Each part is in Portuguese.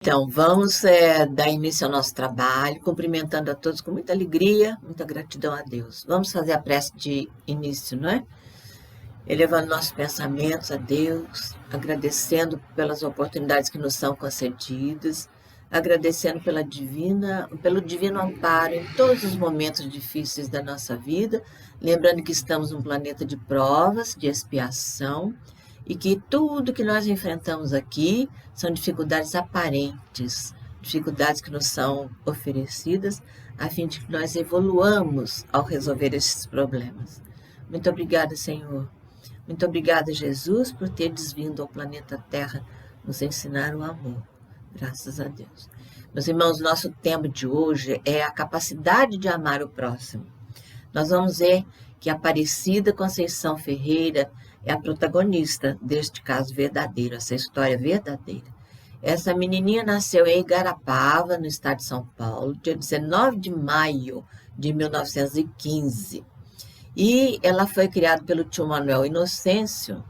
Então, vamos dar início ao nosso trabalho, cumprimentando a todos com muita alegria, muita gratidão a Deus. Vamos fazer a prece de início, não é? Elevando nossos pensamentos a Deus, agradecendo pelas oportunidades que nos são concedidas, agradecendo pelo divino amparo em todos os momentos difíceis da nossa vida, lembrando que estamos num planeta de provas, de expiação, e que tudo que nós enfrentamos aqui são dificuldades aparentes, dificuldades que nos são oferecidas a fim de que nós evoluamos ao resolver esses problemas. Muito obrigada, Senhor. Muito obrigada, Jesus, por teres vindo ao planeta Terra nos ensinar o amor. Graças a Deus. Meus irmãos, nosso tema de hoje é a capacidade de amar o próximo. Nós vamos ver que a Aparecida Conceição Ferreira é a protagonista deste caso verdadeiro, essa história verdadeira. Essa menininha nasceu em Igarapava, no estado de São Paulo, dia 19 de maio de 1915. E ela foi criada pelo tio Manuel Inocêncio,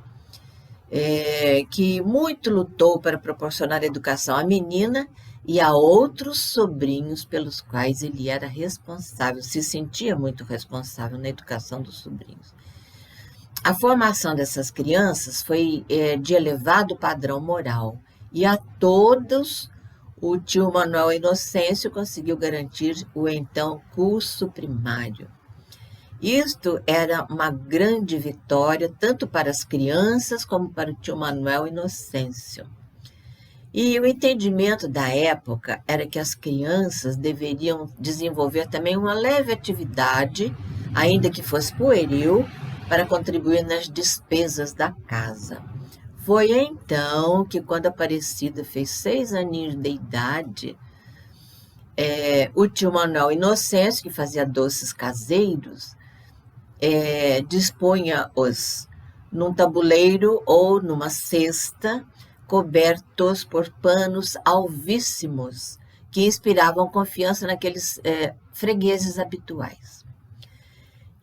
que muito lutou para proporcionar educação à menina e a outros sobrinhos pelos quais ele era responsável, se sentia muito responsável na educação dos sobrinhos. A formação dessas crianças foi de elevado padrão moral e a todos o tio Manuel Inocêncio conseguiu garantir o então curso primário. Isto era uma grande vitória, tanto para as crianças como para o tio Manuel Inocêncio. E o entendimento da época era que as crianças deveriam desenvolver também uma leve atividade, ainda que fosse pueril, para contribuir nas despesas da casa. Foi então que, quando a Aparecida fez 6 aninhos de idade, o tio Manuel Inocêncio, que fazia doces caseiros, dispunha-os num tabuleiro ou numa cesta, cobertos por panos alvíssimos, que inspiravam confiança naqueles fregueses habituais.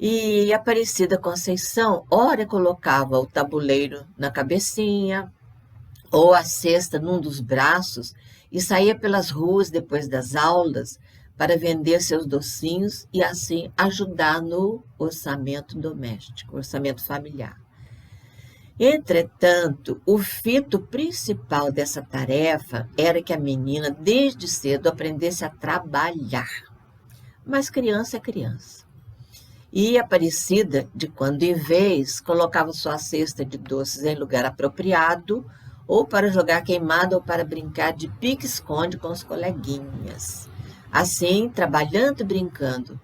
E a Aparecida Conceição, ora colocava o tabuleiro na cabecinha, ou a cesta num dos braços, e saía pelas ruas depois das aulas, para vender seus docinhos e assim ajudar no orçamento doméstico, orçamento familiar. Entretanto, o fito principal dessa tarefa era que a menina, desde cedo, aprendesse a trabalhar. Mas criança é criança. E a Aparecida, de quando em vez, colocava sua cesta de doces em lugar apropriado, ou para jogar queimada ou para brincar de pique-esconde com os coleguinhas. Assim, trabalhando e brincando,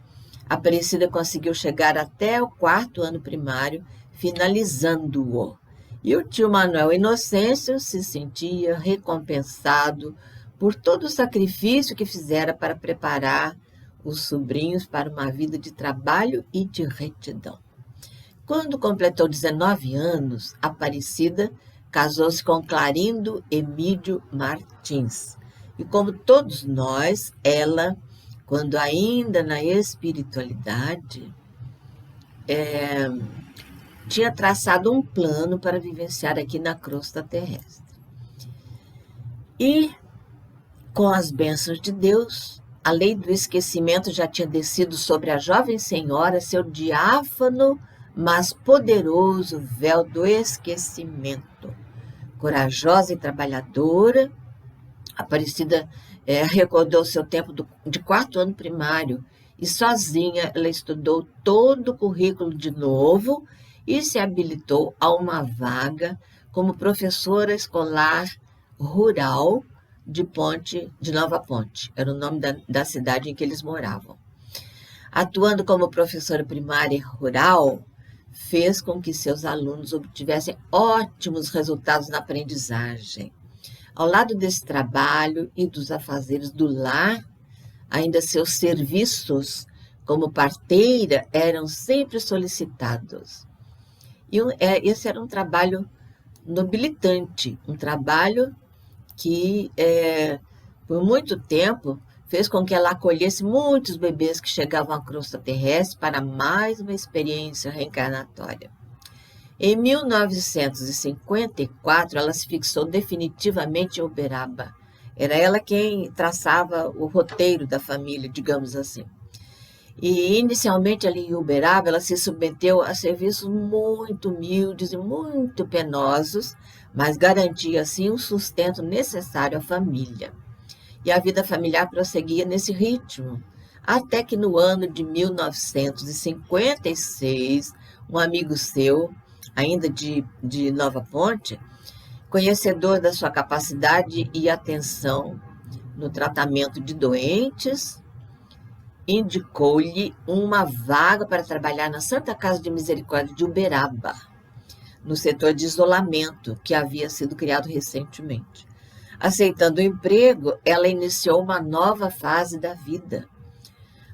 a Aparecida conseguiu chegar até o 4º ano primário, finalizando-o. E o tio Manuel Inocêncio se sentia recompensado por todo o sacrifício que fizera para preparar os sobrinhos para uma vida de trabalho e de retidão. Quando completou 19 anos, a Aparecida casou-se com Clarindo Emídio Martins. E como todos nós, ela, quando ainda na espiritualidade, tinha traçado um plano para vivenciar aqui na crosta terrestre. E, com as bênçãos de Deus, a lei do esquecimento já tinha descido sobre a jovem senhora seu diáfano, mas poderoso véu do esquecimento. Corajosa e trabalhadora, Aparecida recordou seu tempo de 4º ano primário e sozinha ela estudou todo o currículo de novo e se habilitou a uma vaga como professora escolar rural de Nova Ponte, era o nome da cidade em que eles moravam. Atuando como professora primária rural, fez com que seus alunos obtivessem ótimos resultados na aprendizagem. Ao lado desse trabalho e dos afazeres do lar, ainda seus serviços como parteira eram sempre solicitados. E esse era um trabalho nobilitante, um trabalho que, por muito tempo, fez com que ela acolhesse muitos bebês que chegavam à crosta terrestre para mais uma experiência reencarnatória. Em 1954, ela se fixou definitivamente em Uberaba. Era ela quem traçava o roteiro da família, digamos assim. E, inicialmente, ali em Uberaba, ela se submeteu a serviços muito humildes e muito penosos, mas garantia, assim, o sustento necessário à família. E a vida familiar prosseguia nesse ritmo, até que no ano de 1956, um amigo seu, ainda de Nova Ponte, conhecedor da sua capacidade e atenção no tratamento de doentes, indicou-lhe uma vaga para trabalhar na Santa Casa de Misericórdia de Uberaba, no setor de isolamento que havia sido criado recentemente. Aceitando o emprego, ela iniciou uma nova fase da vida.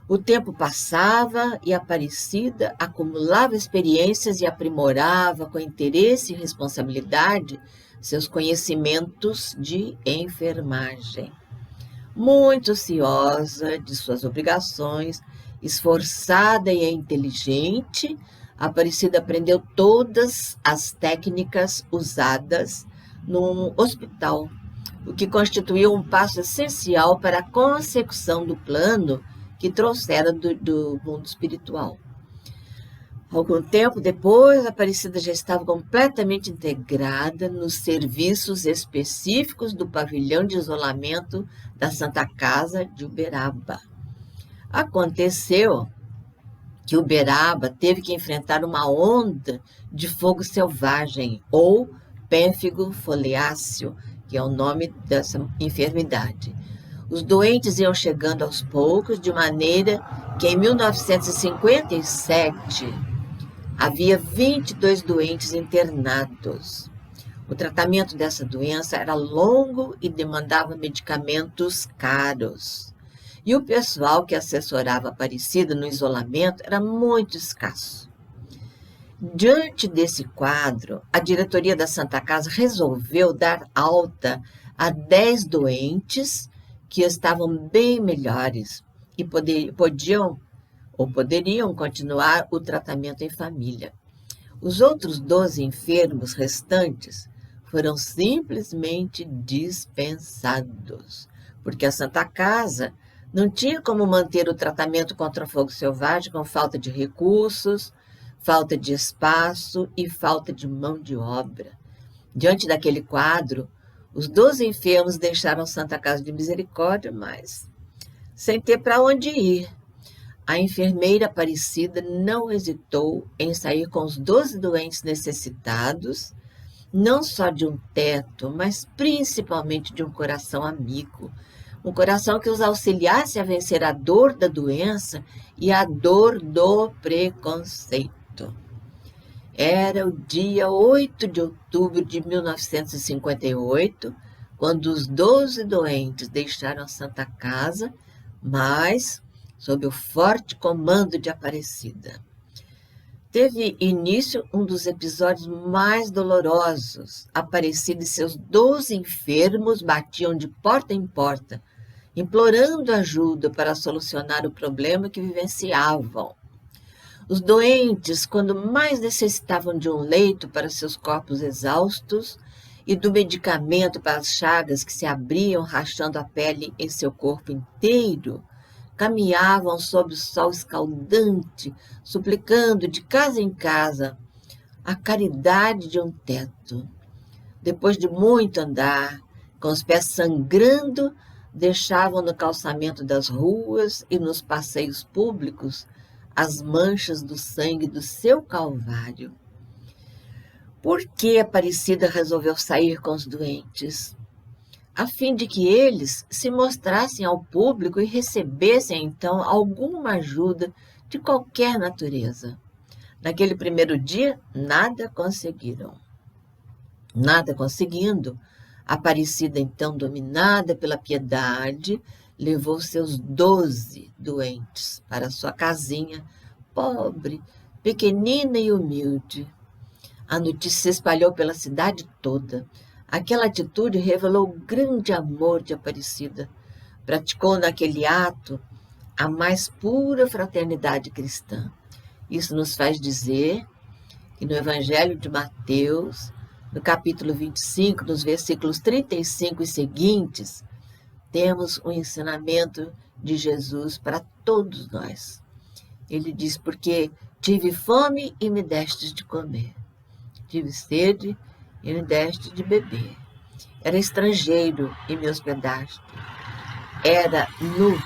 O tempo passava e a Aparecida acumulava experiências e aprimorava com interesse e responsabilidade seus conhecimentos de enfermagem. Muito ciosa de suas obrigações, esforçada e inteligente, a Aparecida aprendeu todas as técnicas usadas num hospital, o que constituiu um passo essencial para a consecução do plano que trouxera do mundo espiritual. Algum tempo depois, a Aparecida já estava completamente integrada nos serviços específicos do pavilhão de isolamento da Santa Casa de Uberaba. Aconteceu que Uberaba teve que enfrentar uma onda de fogo selvagem, ou pênfigo foliáceo, que é o nome dessa enfermidade. Os doentes iam chegando aos poucos, de maneira que em 1957 havia 22 doentes internados. O tratamento dessa doença era longo e demandava medicamentos caros. E o pessoal que assessorava a Aparecida no isolamento era muito escasso. Diante desse quadro, a diretoria da Santa Casa resolveu dar alta a 10 doentes que estavam bem melhores e poderiam continuar o tratamento em família. Os outros 12 enfermos restantes foram simplesmente dispensados, porque a Santa Casa não tinha como manter o tratamento contra o fogo selvagem com falta de recursos, falta de espaço e falta de mão de obra. Diante daquele quadro, os 12 enfermos deixaram Santa Casa de Misericórdia, mas sem ter para onde ir. A enfermeira Aparecida não hesitou em sair com os 12 doentes necessitados, não só de um teto, mas principalmente de um coração amigo, um coração que os auxiliasse a vencer a dor da doença e a dor do preconceito. Era o dia 8 de outubro de 1958, quando os 12 doentes deixaram a Santa Casa, mas sob o forte comando de Aparecida. Teve início um dos episódios mais dolorosos. Aparecida e seus 12 enfermos batiam de porta em porta, implorando ajuda para solucionar o problema que vivenciavam. Os doentes, quando mais necessitavam de um leito para seus corpos exaustos e do medicamento para as chagas que se abriam rachando a pele em seu corpo inteiro, caminhavam sob o sol escaldante, suplicando de casa em casa a caridade de um teto. Depois de muito andar, com os pés sangrando, deixavam no calçamento das ruas e nos passeios públicos as manchas do sangue do seu calvário. Por que Aparecida resolveu sair com os doentes? A fim de que eles se mostrassem ao público e recebessem, então, alguma ajuda de qualquer natureza. Naquele primeiro dia, nada conseguiram. Nada conseguindo, Aparecida, então, dominada pela piedade, levou seus 12 doentes para sua casinha, pobre, pequenina e humilde. A notícia se espalhou pela cidade toda. Aquela atitude revelou o grande amor de Aparecida. Praticou naquele ato a mais pura fraternidade cristã. Isso nos faz dizer que no Evangelho de Mateus, no capítulo 25, nos versículos 35 e seguintes, temos um ensinamento de Jesus para todos nós. Ele diz, porque tive fome e me destes de comer. Tive sede e me deste de beber. Era estrangeiro e me hospedaste. Era nu,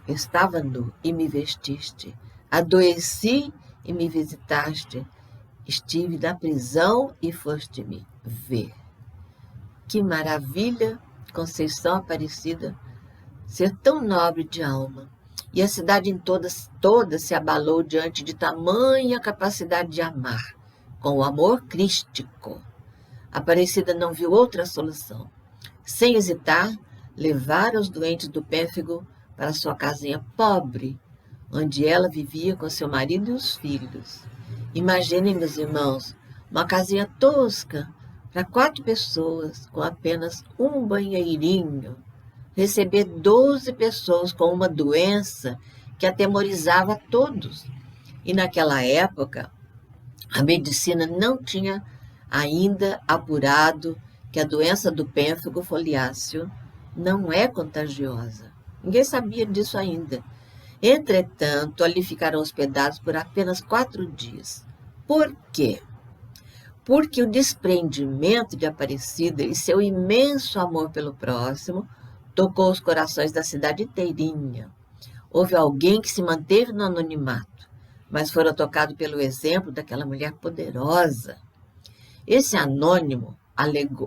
estava nu e me vestiste. Adoeci e me visitaste. Estive na prisão e foste-me ver. Que maravilha, Conceição Aparecida, ser tão nobre de alma. E a cidade em toda se abalou diante de tamanha capacidade de amar, com o amor crístico. Aparecida não viu outra solução. Sem hesitar, levar os doentes do pênfigo para sua casinha pobre, onde ela vivia com seu marido e os filhos. Imaginem, meus irmãos, uma casinha tosca para 4 pessoas, com apenas um banheirinho, receber 12 pessoas com uma doença que atemorizava a todos. E naquela época, a medicina não tinha ainda apurado que a doença do pênfigo foliáceo não é contagiosa. Ninguém sabia disso ainda. Entretanto, ali ficaram hospedados por apenas 4 dias. Por quê? Porque o desprendimento de Aparecida e seu imenso amor pelo próximo tocou os corações da cidade inteirinha. Houve alguém que se manteve no anonimato, mas foram tocados pelo exemplo daquela mulher poderosa. Esse anônimo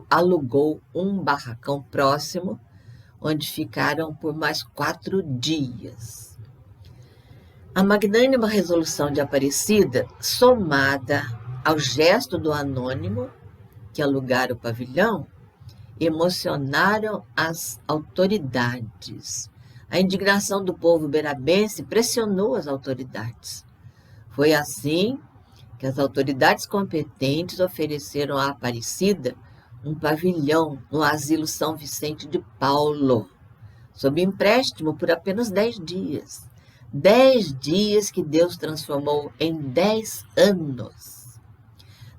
alugou um barracão próximo, onde ficaram por mais 4 dias. A magnânima resolução de Aparecida, somada ao gesto do anônimo, que alugara o pavilhão, emocionaram as autoridades. A indignação do povo berabense pressionou as autoridades. Foi assim que as autoridades competentes ofereceram à Aparecida um pavilhão no Asilo São Vicente de Paulo, sob empréstimo por apenas 10 dias. 10 dias que Deus transformou em 10 anos.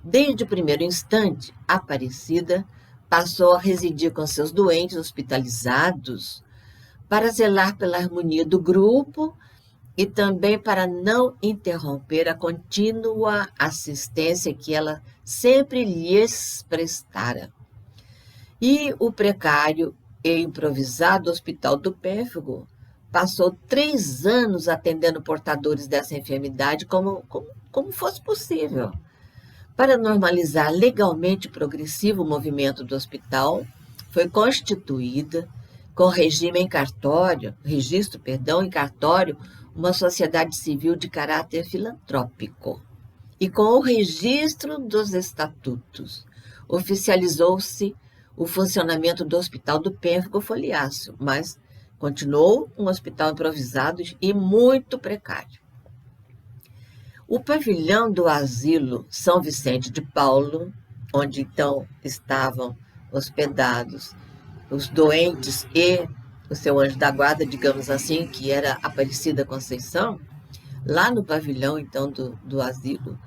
Desde o primeiro instante, Aparecida passou a residir com seus doentes hospitalizados para zelar pela harmonia do grupo e também para não interromper a contínua assistência que ela sempre lhes prestara. E o precário e improvisado Hospital do Pênfigo passou 3 anos atendendo portadores dessa enfermidade como fosse possível. Para normalizar legalmente o progressivo movimento do hospital, foi constituída, com registro em cartório, uma sociedade civil de caráter filantrópico. E com o registro dos estatutos, oficializou-se o funcionamento do Hospital do Pênfigo Foliáceo, mas continuou um hospital improvisado e muito precário. O pavilhão do Asilo São Vicente de Paulo, onde então estavam hospedados os doentes e o seu anjo da guarda, digamos assim, que era Aparecida Conceição, lá no pavilhão então do asilo,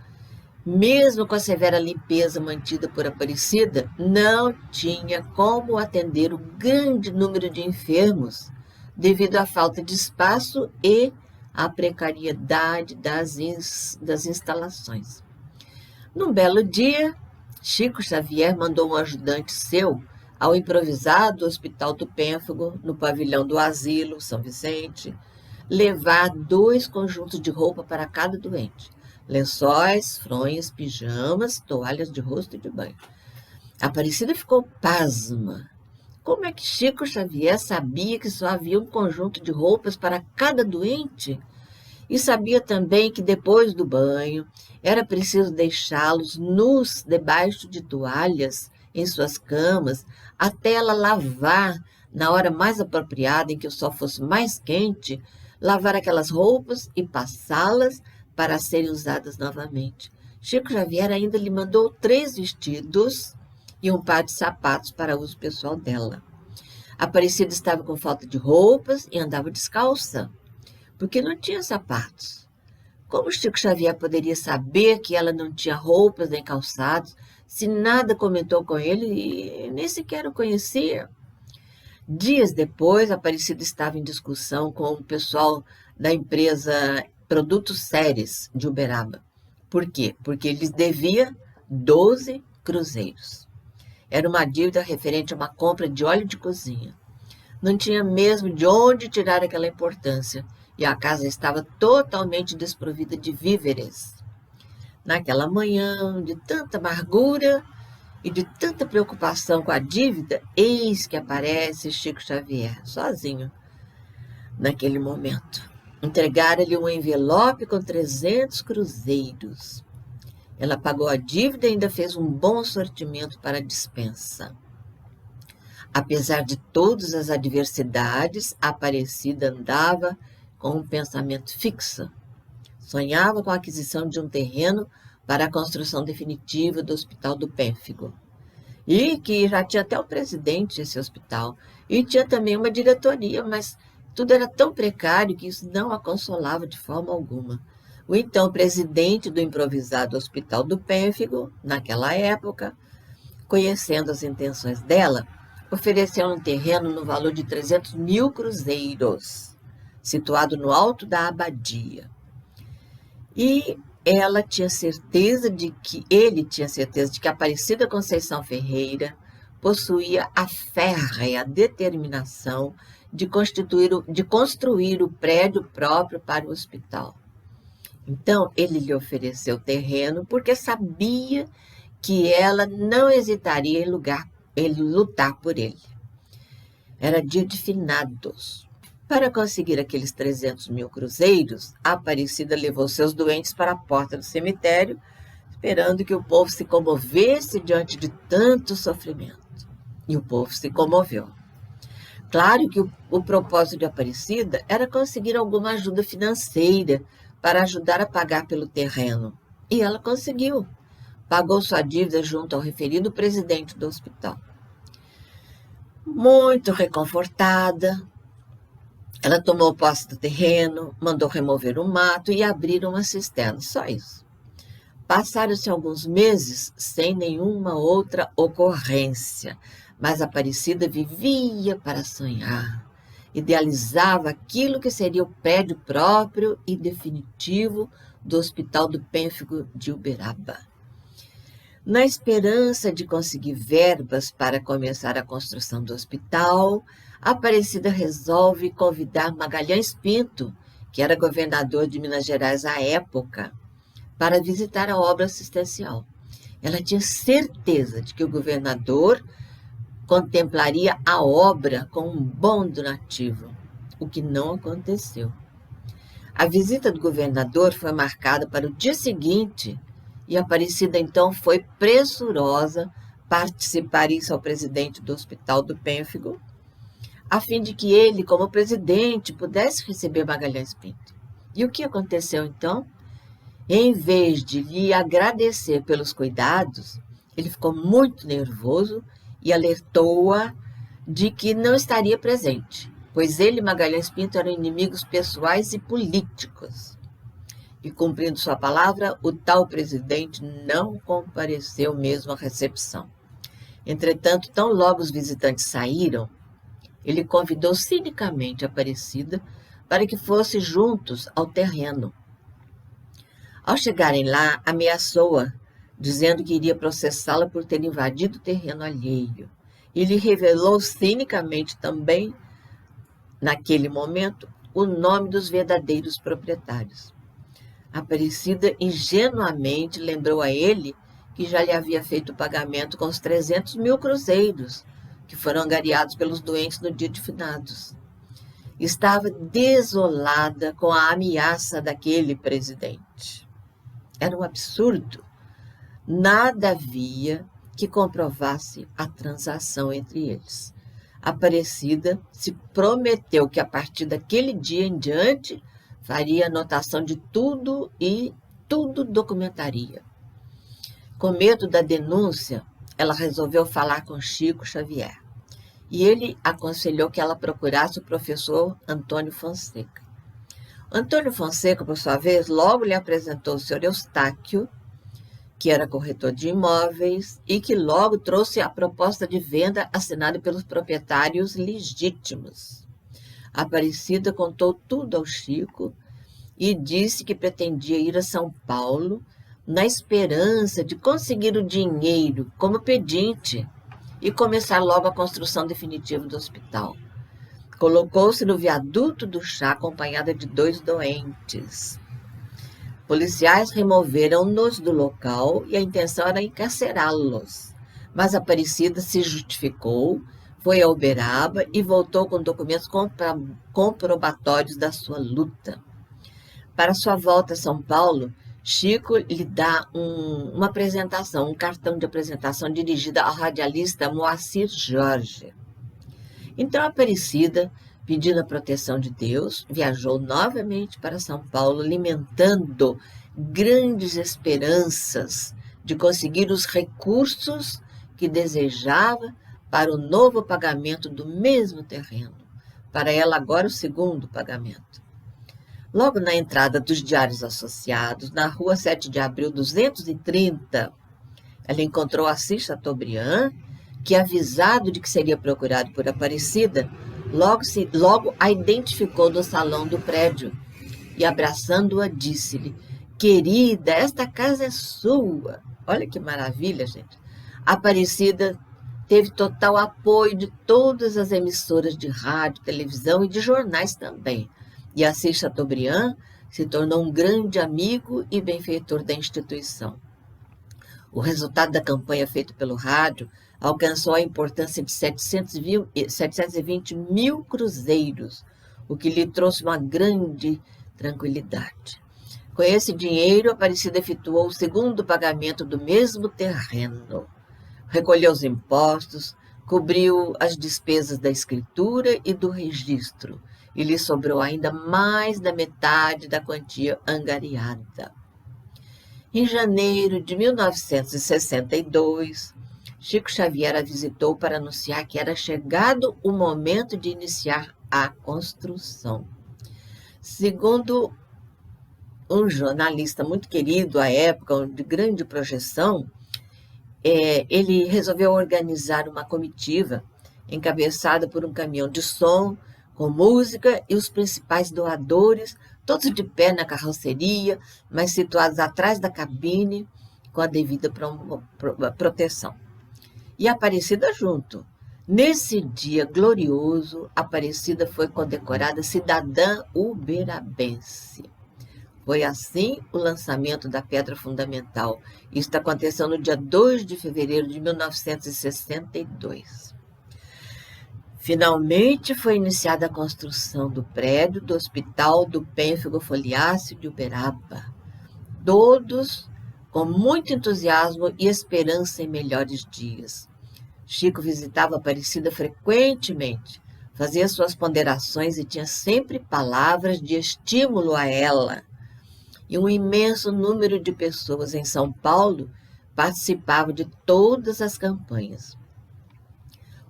mesmo com a severa limpeza mantida por Aparecida, não tinha como atender o grande número de enfermos devido à falta de espaço e à precariedade das instalações. Num belo dia, Chico Xavier mandou um ajudante seu ao improvisado Hospital do Pênfigo, no pavilhão do Asilo São Vicente, levar 2 conjuntos de roupa para cada doente: lençóis, fronhas, pijamas, toalhas de rosto e de banho. Aparecida ficou pasma. Como é que Chico Xavier sabia que só havia um conjunto de roupas para cada doente? E sabia também que depois do banho era preciso deixá-los nus debaixo de toalhas em suas camas, até ela lavar na hora mais apropriada, em que o sol fosse mais quente, lavar aquelas roupas e passá-las para serem usadas novamente. Chico Xavier ainda lhe mandou 3 vestidos e um par de sapatos para uso pessoal dela. Aparecida estava com falta de roupas e andava descalça, porque não tinha sapatos. Como Chico Xavier poderia saber que ela não tinha roupas nem calçados, se nada comentou com ele e nem sequer o conhecia? Dias depois, Aparecida estava em discussão com o pessoal da empresa Produtos Séries de Uberaba. Por quê? Porque eles deviam 12 cruzeiros. Era uma dívida referente a uma compra de óleo de cozinha. Não tinha mesmo de onde tirar aquela importância, e a casa estava totalmente desprovida de víveres. Naquela manhã, de tanta amargura e de tanta preocupação com a dívida, eis que aparece Chico Xavier, sozinho, naquele momento. Entregaram-lhe um envelope com 300 cruzeiros. Ela pagou a dívida e ainda fez um bom sortimento para a despensa. Apesar de todas as adversidades, a Aparecida andava com um pensamento fixo. Sonhava com a aquisição de um terreno para a construção definitiva do Hospital do Pênfigo. E que já tinha até o presidente desse hospital. E tinha também uma diretoria, mas tudo era tão precário que isso não a consolava de forma alguma. O então presidente do improvisado Hospital do Pênfigo, naquela época, conhecendo as intenções dela, ofereceu um terreno no valor de 300 mil cruzeiros, situado no alto da abadia. E ele tinha certeza de que Aparecida Conceição Ferreira possuía a férrea determinação de construir o prédio próprio para o hospital. Então, ele lhe ofereceu terreno porque sabia que ela não hesitaria em lutar por ele. Era dia de finados. Para conseguir aqueles 300 mil cruzeiros, a Aparecida levou seus doentes para a porta do cemitério, esperando que o povo se comovesse diante de tanto sofrimento. E o povo se comoveu. Claro que o propósito de Aparecida era conseguir alguma ajuda financeira para ajudar a pagar pelo terreno. E ela conseguiu. Pagou sua dívida junto ao referido presidente do hospital. Muito reconfortada, ela tomou posse do terreno, mandou remover o mato e abrir uma cisterna, só isso. Passaram-se alguns meses sem nenhuma outra ocorrência, mas Aparecida vivia para sonhar. Idealizava aquilo que seria o prédio próprio e definitivo do Hospital do Pênfigo de Uberaba. Na esperança de conseguir verbas para começar a construção do hospital, a Aparecida resolve convidar Magalhães Pinto, que era governador de Minas Gerais à época, para visitar a obra assistencial. Ela tinha certeza de que o governador contemplaria a obra com um bom donativo, o que não aconteceu. A visita do governador foi marcada para o dia seguinte e a Aparecida então foi pressurosa participar isso ao presidente do Hospital do Pênfigo, a fim de que ele, como presidente, pudesse receber Magalhães Pinto. E o que aconteceu então? Em vez de lhe agradecer pelos cuidados, ele ficou muito nervoso e alertou-a de que não estaria presente, pois ele e Magalhães Pinto eram inimigos pessoais e políticos. E, cumprindo sua palavra, o tal presidente não compareceu mesmo à recepção. Entretanto, tão logo os visitantes saíram, ele convidou cinicamente a Aparecida para que fossem juntos ao terreno. Ao chegarem lá, ameaçou-a, dizendo que iria processá-la por ter invadido o terreno alheio. E lhe revelou cinicamente também, naquele momento, o nome dos verdadeiros proprietários. Aparecida ingenuamente lembrou a ele que já lhe havia feito o pagamento com os 300 mil cruzeiros, que foram angariados pelos doentes no dia de finados. Estava desolada com a ameaça daquele presidente. Era um absurdo. Nada havia que comprovasse a transação entre eles. Aparecida se prometeu que a partir daquele dia em diante faria anotação de tudo e tudo documentaria. Com medo da denúncia, ela resolveu falar com Chico Xavier. E ele aconselhou que ela procurasse o professor Antônio Fonseca. Antônio Fonseca, por sua vez, logo lhe apresentou o senhor Eustáquio, que era corretor de imóveis e que logo trouxe a proposta de venda assinada pelos proprietários legítimos. Aparecida contou tudo ao Chico e disse que pretendia ir a São Paulo na esperança de conseguir o dinheiro como pedinte e começar logo a construção definitiva do hospital. Colocou-se no viaduto do chá acompanhada de 2 doentes. Policiais removeram-nos do local e a intenção era encarcerá-los. Mas Aparecida se justificou, foi a Uberaba e voltou com documentos comprobatórios da sua luta. Para sua volta a São Paulo, Chico lhe dá uma apresentação, um cartão de apresentação dirigida ao radialista Moacir Jorge. Então, Aparecida, pedindo a proteção de Deus, viajou novamente para São Paulo, alimentando grandes esperanças de conseguir os recursos que desejava para o novo pagamento do mesmo terreno. Para ela, agora, o segundo pagamento. Logo na entrada dos Diários Associados, na rua 7 de abril 230, ela encontrou Assis Chateaubriand, que, avisado de que seria procurado por Aparecida, logo a identificou no salão do prédio e, abraçando-a, disse-lhe: querida, esta casa é sua. Olha que maravilha, gente. Aparecida teve total apoio de todas as emissoras de rádio, televisão e de jornais também. E Assis Chateaubriand se tornou um grande amigo e benfeitor da instituição. O resultado da campanha feita pelo rádio alcançou a importância de 720 mil cruzeiros, o que lhe trouxe uma grande tranquilidade. Com esse dinheiro, Aparecida efetuou o segundo pagamento do mesmo terreno. Recolheu os impostos, cobriu as despesas da escritura e do registro, e lhe sobrou ainda mais da metade da quantia angariada. Em janeiro de 1962, Chico Xavier a visitou para anunciar que era chegado o momento de iniciar a construção. Segundo um jornalista muito querido à época, de grande projeção, ele resolveu organizar uma comitiva encabeçada por um caminhão de som, com música e os principais doadores, todos de pé na carroceria, mas situados atrás da cabine, com a devida proteção. E Aparecida junto. Nesse dia glorioso, Aparecida foi condecorada cidadã uberabense. Foi assim o lançamento da pedra fundamental. Isso aconteceu no dia 2 de fevereiro de 1962. Finalmente foi iniciada a construção do prédio do Hospital do Pênfigo Foliáceo de Uberaba. Todos com muito entusiasmo e esperança em melhores dias. Chico visitava Aparecida frequentemente, fazia suas ponderações e tinha sempre palavras de estímulo a ela. E um imenso número de pessoas em São Paulo participavam de todas as campanhas.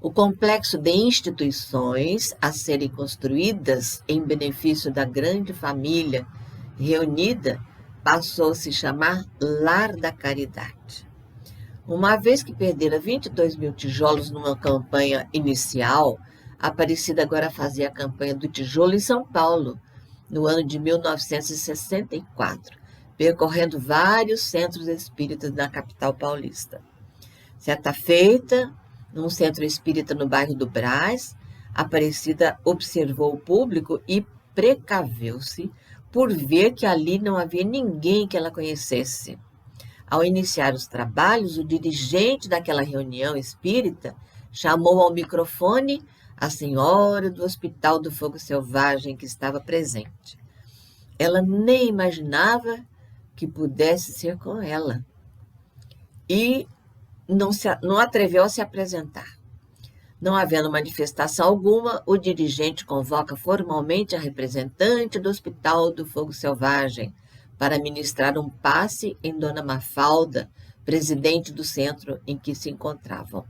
O complexo de instituições a serem construídas em benefício da grande família reunida passou a se chamar Lar da Caridade. Uma vez que perdera 22 mil tijolos numa campanha inicial, Aparecida agora fazia a campanha do tijolo em São Paulo, no ano de 1964, percorrendo vários centros espíritas na capital paulista. Certa feita, num centro espírita no bairro do Brás, Aparecida observou o público e precaveu-se por ver que ali não havia ninguém que ela conhecesse. Ao iniciar os trabalhos, o dirigente daquela reunião espírita chamou ao microfone a senhora do Hospital do Fogo Selvagem que estava presente. Ela nem imaginava que pudesse ser com ela e não atreveu a se apresentar. Não havendo manifestação alguma, o dirigente convoca formalmente a representante do Hospital do Fogo Selvagem para ministrar um passe em Dona Mafalda, presidente do centro em que se encontravam.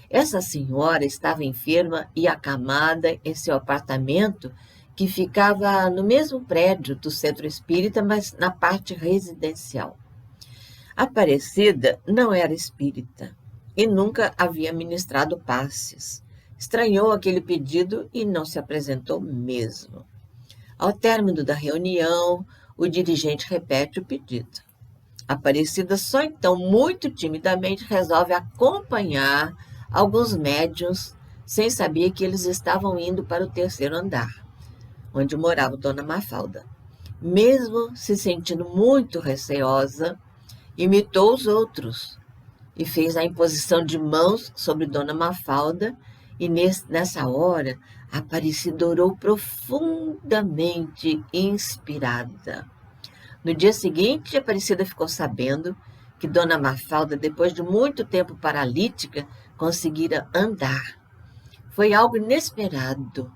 Essa senhora estava enferma e acamada em seu apartamento, que ficava no mesmo prédio do centro espírita, mas na parte residencial. Aparecida não era espírita e nunca havia ministrado passes. Estranhou aquele pedido e não se apresentou mesmo. Ao término da reunião, o dirigente repete o pedido. Aparecida só então, muito timidamente, resolve acompanhar alguns médiuns, sem saber que eles estavam indo para o terceiro andar, onde morava Dona Mafalda. Mesmo se sentindo muito receosa, imitou os outros e fez a imposição de mãos sobre Dona Mafalda, e nessa hora a Aparecida orou profundamente inspirada. No dia seguinte, a Aparecida ficou sabendo que Dona Mafalda, depois de muito tempo paralítica, conseguira andar. Foi algo inesperado.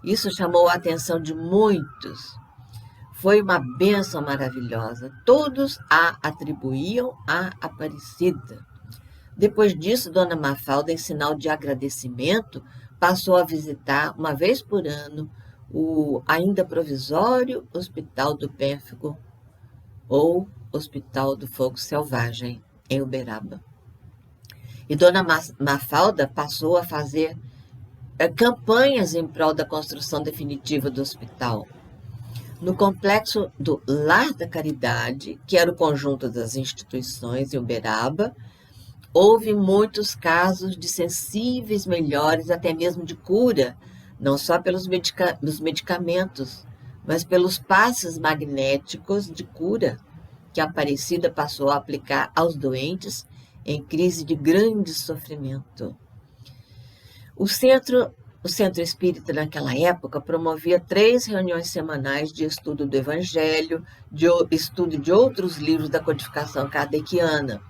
Isso chamou a atenção de muitos. Foi uma bênção maravilhosa. Todos a atribuíam à Aparecida. Depois disso, Dona Mafalda, em sinal de agradecimento, passou a visitar, uma vez por ano, o ainda provisório Hospital do Pênfigo, ou Hospital do Fogo Selvagem, em Uberaba. E Dona Mafalda passou a fazer campanhas em prol da construção definitiva do hospital. No complexo do Lar da Caridade, que era o conjunto das instituições em Uberaba, houve muitos casos de sensíveis melhores, até mesmo de cura, não só pelos medicamentos, mas pelos passes magnéticos de cura que a Aparecida passou a aplicar aos doentes em crise de grande sofrimento. O Centro Espírita, naquela época, promovia 3 reuniões semanais de estudo do Evangelho, de estudo de outros livros da codificação kardeciana.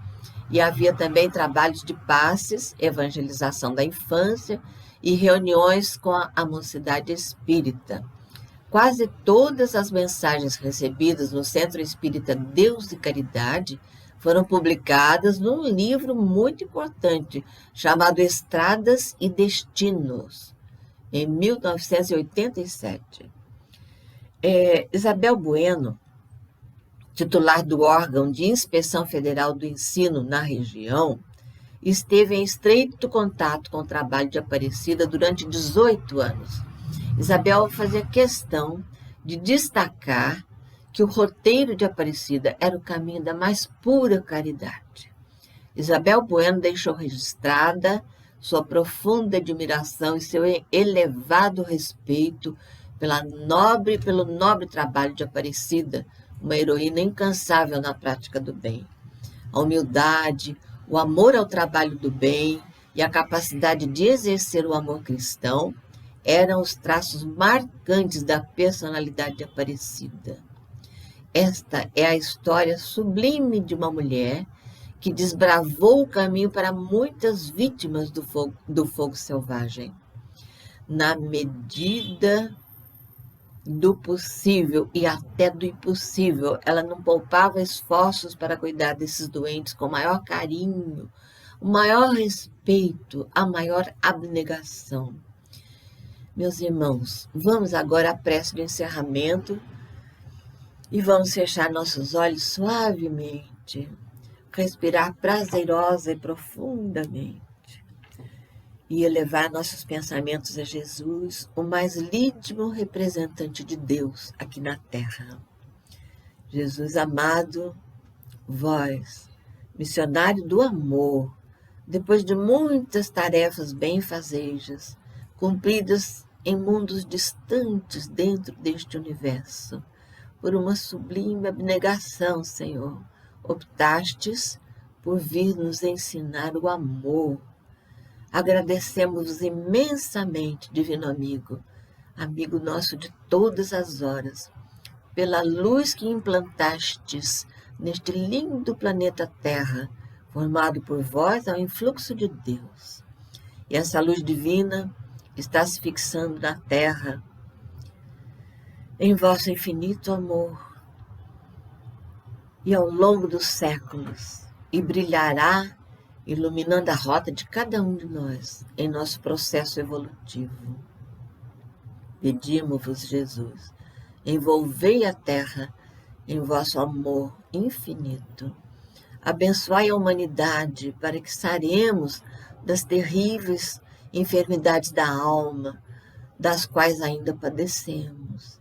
E havia também trabalhos de passes, evangelização da infância e reuniões com a mocidade espírita. Quase todas as mensagens recebidas no Centro Espírita Deus e Caridade foram publicadas num livro muito importante chamado Estradas e Destinos, em 1987. Isabel Bueno, titular do órgão de Inspeção Federal do Ensino na região, esteve em estreito contato com o trabalho de Aparecida durante 18 anos. Isabel fazia questão de destacar que o roteiro de Aparecida era o caminho da mais pura caridade. Isabel Bueno deixou registrada sua profunda admiração e seu elevado respeito pelo nobre trabalho de Aparecida, uma heroína incansável na prática do bem. A humildade, o amor ao trabalho do bem e a capacidade de exercer o amor cristão eram os traços marcantes da personalidade de Aparecida. Esta é a história sublime de uma mulher que desbravou o caminho para muitas vítimas do fogo selvagem. Na medida do possível e até do impossível, ela não poupava esforços para cuidar desses doentes com o maior carinho, o maior respeito, a maior abnegação. Meus irmãos, vamos agora à prece do encerramento e vamos fechar nossos olhos suavemente, respirar prazerosa e profundamente e elevar nossos pensamentos a Jesus, o mais lídimo representante de Deus aqui na Terra. Jesus amado, vós, missionário do amor, depois de muitas tarefas benfazejas, cumpridas em mundos distantes dentro deste universo, por uma sublime abnegação, Senhor, optastes por vir nos ensinar o amor. Agradecemos imensamente, divino amigo, amigo nosso de todas as horas, pela luz que implantastes neste lindo planeta Terra, formado por vós ao influxo de Deus. E essa luz divina está se fixando na Terra, em vosso infinito amor, e ao longo dos séculos, e brilhará, iluminando a rota de cada um de nós, em nosso processo evolutivo. Pedimos-vos, Jesus, envolvei a Terra em vosso amor infinito, Abençoai a humanidade para que saremos das terríveis enfermidades da alma, das quais ainda padecemos.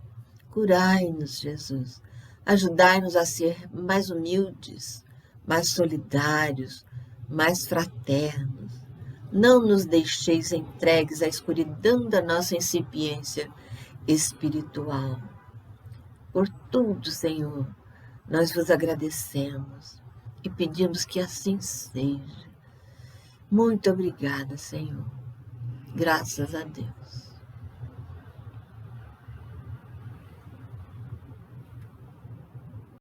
Curai-nos, Jesus. Ajudai-nos a ser mais humildes, mais solidários, mais fraternos. Não nos deixeis entregues à escuridão da nossa incipiência espiritual. Por tudo, Senhor, nós vos agradecemos e pedimos que assim seja. Muito obrigada, Senhor. Graças a Deus.